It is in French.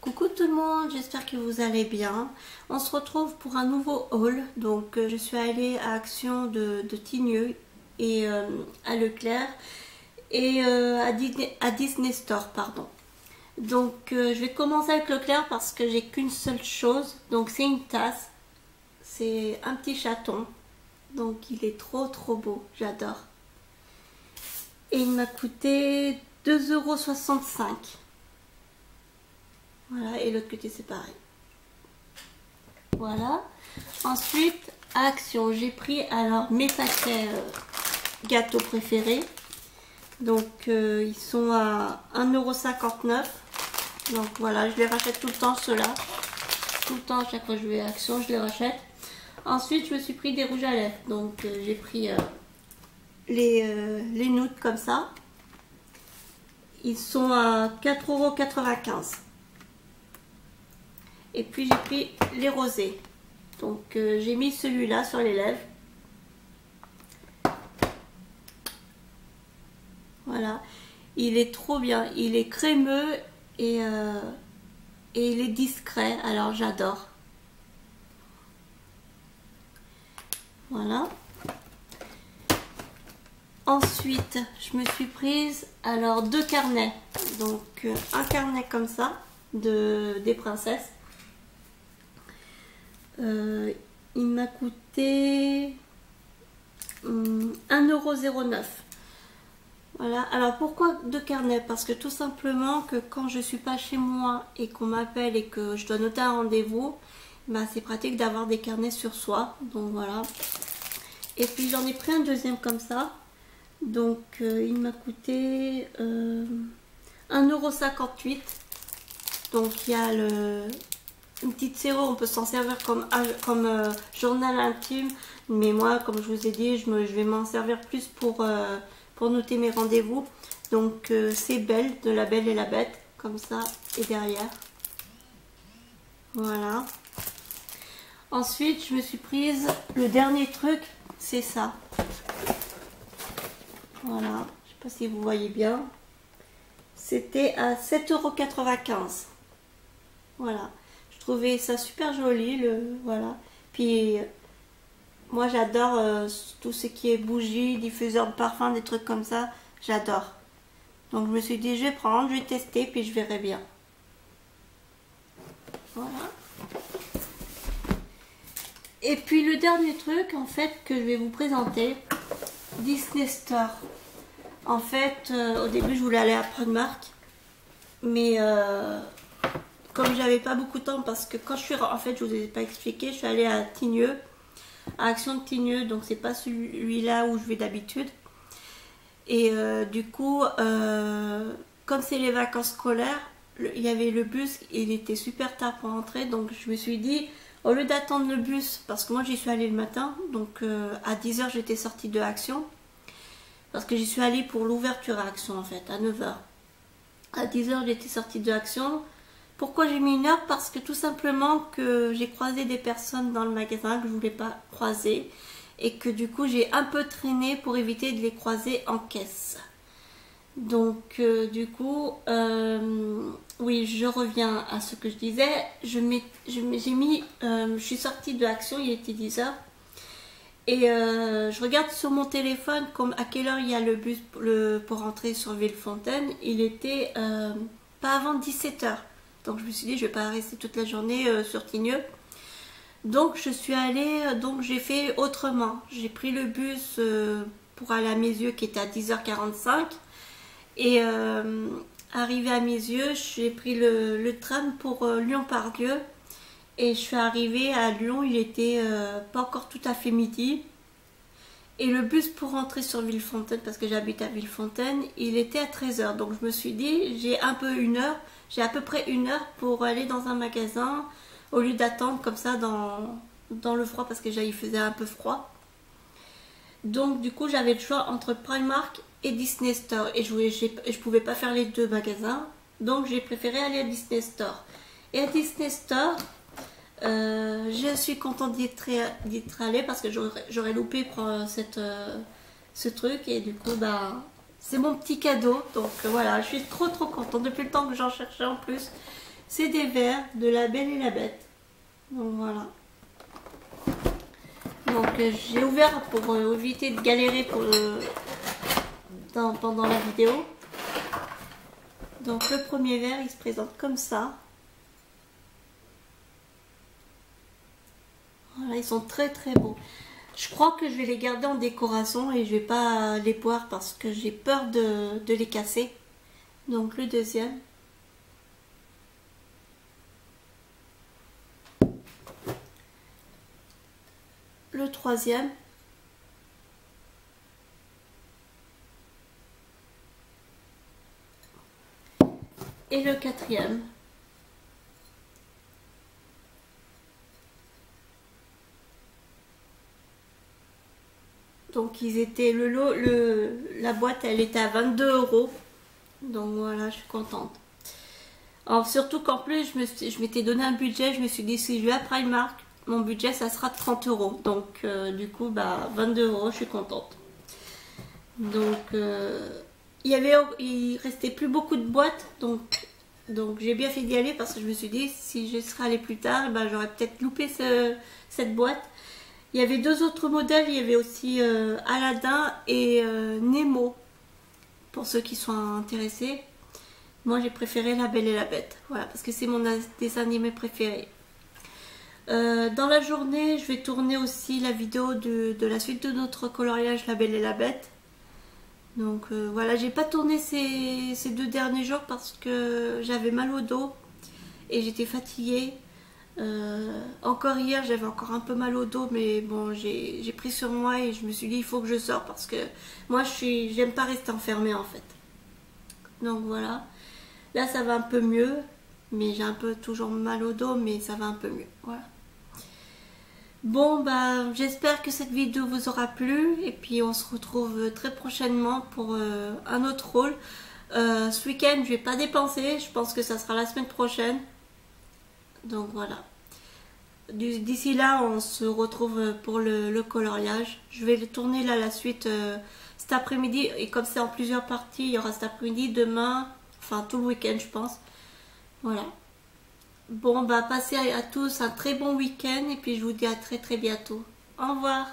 Coucou tout le monde, j'espère que vous allez bien. On se retrouve pour un nouveau haul. Donc je suis allée à Action de Tignieu et à Leclerc et à Disney Store, pardon. Donc je vais commencer avec Leclerc parce que j'ai qu'une seule chose. Donc c'est une tasse. C'est un petit chaton. Donc il est trop beau, j'adore. Et il m'a coûté 2,65 €. Voilà, et l'autre côté c'est pareil. Voilà. Ensuite, à Action, j'ai pris alors mes paquets gâteaux préférés. Donc ils sont à 1,59 €. Donc voilà, je les rachète tout le temps ceux-là. Tout le temps, à chaque fois que je vais à Action, je les rachète. Ensuite, je me suis pris des rouges à lèvres. Donc j'ai pris les nudes comme ça. Ils sont à 4,95 €. Et puis j'ai pris les rosés. Donc j'ai mis celui-là sur les lèvres. Voilà. Il est trop bien. Il est crémeux et il est discret. Alors j'adore. Voilà. Ensuite, je me suis prise alors 2 carnets. Donc un carnet comme ça des princesses. Il m'a coûté 1,09 €. Voilà. Alors pourquoi 2 carnets? Parce que tout simplement que quand je suis pas chez moi et qu'on m'appelle et que je dois noter un rendez-vous, bah, c'est pratique d'avoir des carnets sur soi. Donc voilà. Et puis j'en ai pris un deuxième comme ça. Donc il m'a coûté 1,58 €. Donc il y a une petite série, on peut s'en servir comme journal intime. Mais moi, comme je vous ai dit, je vais m'en servir plus pour noter mes rendez-vous. Donc c'est Belle, de La Belle et la Bête, comme ça, et derrière. Voilà. Ensuite, je me suis prise le dernier truc, c'est ça. Voilà, je sais pas si vous voyez bien. C'était à 7,95 €. Voilà. Je trouvais ça super joli, voilà. Puis moi j'adore tout ce qui est bougies, diffuseurs de parfum, des trucs comme ça, j'adore. Donc je me suis dit je vais prendre, je vais tester, puis je verrai bien. Voilà. Et puis le dernier truc en fait que je vais vous présenter, Disney Store. En fait, au début je voulais aller à Primark, mais comme j'avais pas beaucoup de temps, parce que quand je suis, en fait je vous ai pas expliqué, je suis allée à Tignieu, à Action de Tignieu, donc c'est pas celui-là où je vais d'habitude. Et du coup, comme c'est les vacances scolaires, il y avait le bus, il était super tard pour rentrer, donc je me suis dit, au lieu d'attendre le bus, parce que moi j'y suis allée le matin, donc à 10 h j'étais sortie de Action, parce que j'y suis allée pour l'ouverture à Action en fait, à 9 h. À 10 h j'étais sortie de Action. Pourquoi j'ai mis 1 heure? Parce que tout simplement que j'ai croisé des personnes dans le magasin que je ne voulais pas croiser et que du coup j'ai un peu traîné pour éviter de les croiser en caisse. Donc du coup, oui, je reviens à ce que je disais. Je suis sortie de Action, il était 10 h. Et je regarde sur mon téléphone comme à quelle heure il y a le bus pour rentrer sur Villefontaine. Il était pas avant 17 h. Donc je me suis dit je vais pas rester toute la journée sur Tignieu. Donc je suis allée, donc j'ai fait autrement. J'ai pris le bus pour aller à Meyzieux qui était à 10h45. Et arrivé à Meyzieux, j'ai pris le tram pour Lyon-Part-Dieu. Et je suis arrivée à Lyon, il était pas encore tout à fait midi. Et le bus pour rentrer sur Villefontaine, parce que j'habite à Villefontaine, il était à 13 h. Donc je me suis dit, j'ai à peu près 1 heure pour aller dans un magasin, au lieu d'attendre comme ça dans le froid, parce que il faisait un peu froid. Donc du coup j'avais le choix entre Primark et Disney Store. Et je pouvais pas faire les deux magasins. Donc j'ai préféré aller à Disney Store. Et à Disney Store, je suis contente d'y être allée parce que j'aurais loupé ce truc. Et du coup, bah, c'est mon petit cadeau. Donc voilà, je suis trop contente. Depuis le temps que j'en cherchais en plus. C'est des verres de La Belle et la Bête. Donc voilà. Donc j'ai ouvert pour éviter de galérer pendant la vidéo. Donc le premier verre, il se présente comme ça. Voilà, ils sont très très beaux. Je crois que je vais les garder en décoration et je vais pas les boire parce que j'ai peur de les casser. Donc le deuxième. Le troisième. Et le quatrième. Donc ils étaient la boîte elle était à 22 €. Donc voilà, je suis contente. Alors surtout qu'en plus je m'étais donné un budget, je me suis dit si je vais à Primark, mon budget ça sera 30 €. Donc du coup 22 €, je suis contente. Donc il restait plus beaucoup de boîtes, donc j'ai bien fait d'y aller parce que je me suis dit si je serais allée plus tard, j'aurais peut-être loupé cette boîte. Il y avait deux autres modèles, il y avait aussi Aladdin et Nemo, pour ceux qui sont intéressés. Moi j'ai préféré La Belle et la Bête, voilà, parce que c'est mon dessin animé préféré. Dans la journée, je vais tourner aussi la vidéo de la suite de notre coloriage La Belle et la Bête. Donc voilà, j'ai pas tourné ces 2 derniers jours parce que j'avais mal au dos et j'étais fatiguée. Encore hier j'avais encore un peu mal au dos, mais bon j'ai pris sur moi et je me suis dit il faut que je sorte parce que moi j'aime pas rester enfermée en fait. Donc voilà, là ça va un peu mieux, mais j'ai un peu toujours mal au dos, mais ça va un peu mieux, voilà. Bon j'espère que cette vidéo vous aura plu et puis on se retrouve très prochainement pour un autre rôle. Ce week-end je vais pas dépenser, je pense que ça sera la semaine prochaine. Donc voilà. D'ici là, on se retrouve pour le coloriage. Je vais tourner là la suite cet après-midi. Et comme c'est en plusieurs parties, il y aura cet après-midi, demain, enfin tout le week-end je pense. Voilà. Bon, passez à tous un très bon week-end et puis je vous dis à très très bientôt. Au revoir.